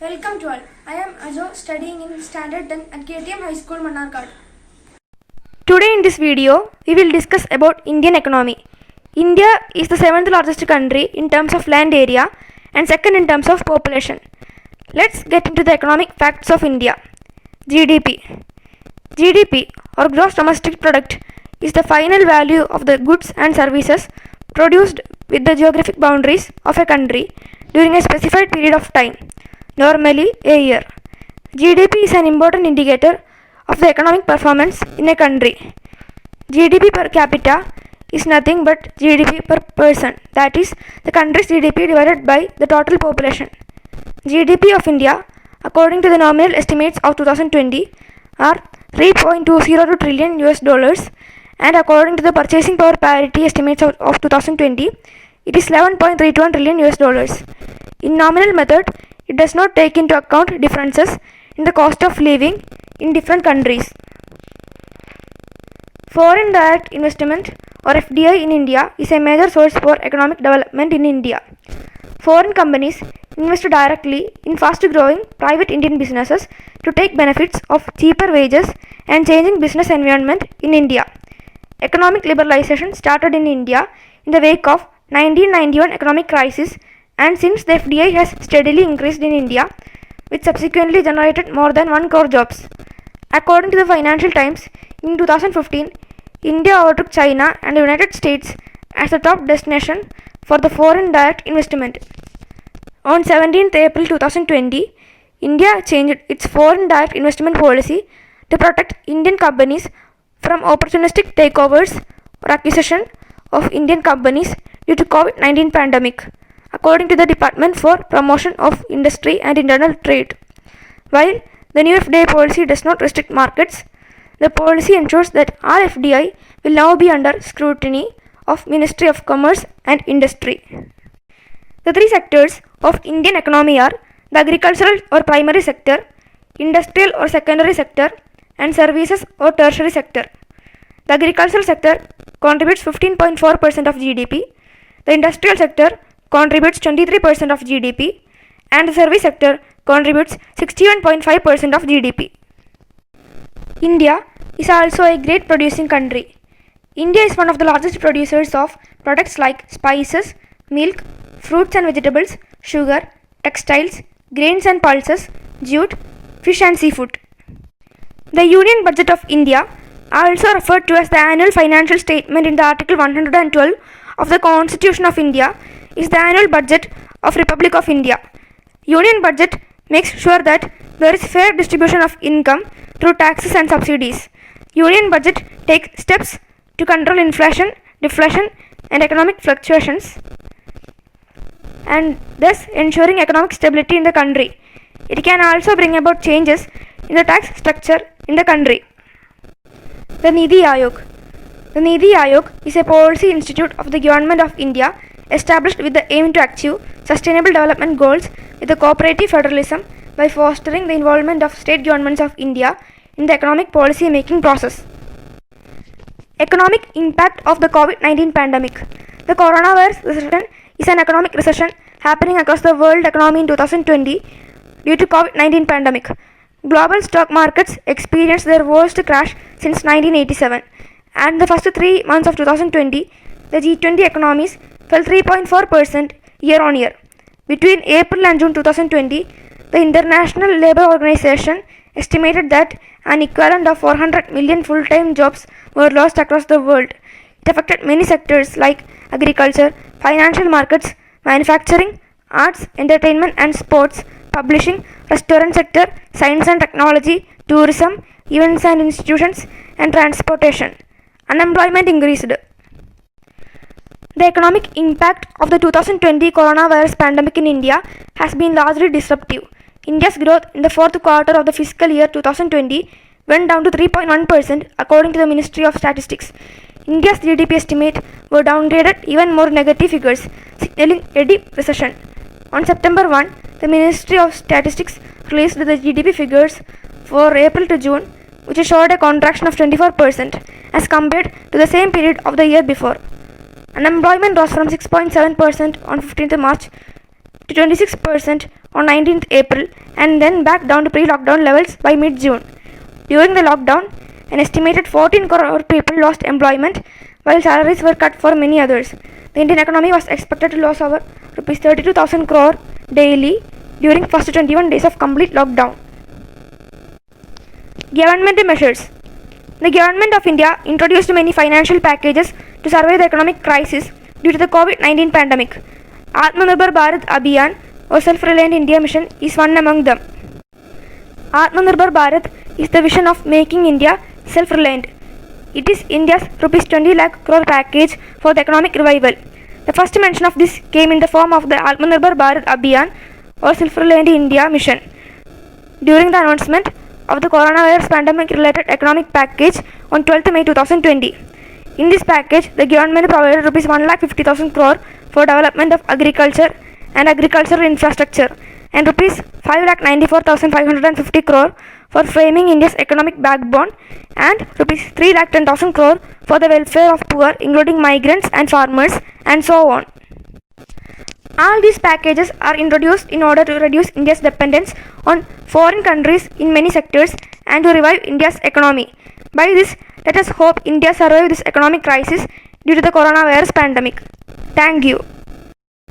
Welcome to all. I am Ajo studying in Standard 10 at KTM High School, Mannarkad. Today in this video, we will discuss about Indian economy. India is the 7th largest country in terms of land area and second in terms of population. Let's get into the economic facts of India. GDP. GDP or gross domestic product is the final value of the goods and services produced with the geographic boundaries of a country during a specified period of time, normally a year. GDP is an important indicator of the economic performance in a country. GDP per capita is nothing but GDP per person, that is, the country's GDP divided by the total population. GDP of India, according to the nominal estimates of 2020, are 3.202 trillion US dollars, and according to the purchasing power parity estimates of 2020, it is 11.31 trillion US dollars. In nominal method, it does not take into account differences in the cost of living in different countries. Foreign direct investment or FDI in India is a major source for economic development in India. Foreign companies invest directly in fast growing private Indian businesses to take benefits of cheaper wages and changing business environment in India. Economic liberalization started in India in the wake of 1991 economic crisis, and since the FDI has steadily increased in India, which subsequently generated more than 1 crore jobs. According to the Financial Times, in 2015, India overtook China and the United States as the top destination for the foreign direct investment. On 17th April 2020, India changed its foreign direct investment policy to protect Indian companies from opportunistic takeovers or acquisition of Indian companies due to COVID-19 pandemic, according to the Department for Promotion of Industry and Internal Trade. While the new FDI policy does not restrict markets, the policy ensures that all FDI will now be under scrutiny of Ministry of Commerce and Industry. The three sectors of Indian economy are the agricultural or primary sector, industrial or secondary sector, and services or tertiary sector. The agricultural sector contributes 15.4% of GDP, the industrial sector contributes 23% of GDP, and the service sector contributes 61.5% of GDP. India is also a great producing country. India is one of the largest producers of products like spices, milk, fruits and vegetables, sugar, textiles, grains and pulses, jute, fish and seafood. The Union Budget of India, also referred to as the Annual Financial Statement in the Article 112 of the Constitution of India, is the annual budget of Republic of India. Union Budget makes sure that there is fair distribution of income through taxes and subsidies. Union Budget takes steps to control inflation, deflation and economic fluctuations, and thus ensuring economic stability in the country. It can also bring about changes in the tax structure in the country. The Niti Aayog. The Niti Aayog is a policy institute of the Government of India established with the aim to achieve sustainable development goals with a cooperative federalism by fostering the involvement of state governments of India in the economic policy making process. Economic impact of the COVID-19 pandemic. The coronavirus recession is an economic recession happening across the world economy in 2020 due to COVID-19 pandemic. Global stock markets experienced their worst crash since 1987, and the first 3 months of 2020, the G20 economies fell 3.4% year on year. Between April and June 2020, the International Labour Organization estimated that an equivalent of 400 million full-time jobs were lost across the world. It affected many sectors like agriculture, financial markets, manufacturing, arts, entertainment and sports, publishing, restaurant sector, science and technology, tourism, events and institutions, and transportation. Unemployment increased. The economic impact of the 2020 coronavirus pandemic in India has been largely disruptive. India's growth in the fourth quarter of the fiscal year 2020 went down to 3.1% according to the Ministry of Statistics. India's GDP estimate were downgraded even more negative figures, signaling a deep recession. On September 1, the Ministry of Statistics released the GDP figures for April to June, which showed a contraction of 24% as compared to the same period of the year before. Unemployment rose from 6.7% on 15th March to 26% on 19th April and then back down to pre-lockdown levels by mid-June. During the lockdown, an estimated 14 crore people lost employment while salaries were cut for many others. The Indian economy was expected to lose over Rs 32,000 crore daily during first 21 days of complete lockdown. Government measures. The Government of India introduced many financial packages to survive the economic crisis due to the COVID-19 pandemic. Atmanirbhar Bharat Abhiyan or Self-Reliant India Mission is one among them. Atmanirbhar Bharat is the vision of making India self-reliant. It is India's Rs 20 lakh crore package for the economic revival. The first mention of this came in the form of the Atmanirbhar Bharat Abhiyan or Self-Reliant India Mission during the announcement of the coronavirus pandemic-related economic package on 12th May 2020. In this package, the government provided Rs 1,50,000 crore for development of agriculture and agricultural infrastructure and Rs 5,94,550 crore for framing India's economic backbone and Rs 3,10,000 crore for the welfare of poor, including migrants and farmers, and so on. All these packages are introduced in order to reduce India's dependence on foreign countries in many sectors and to revive India's economy. By this, let us hope India survive this economic crisis due to the coronavirus pandemic. Thank you.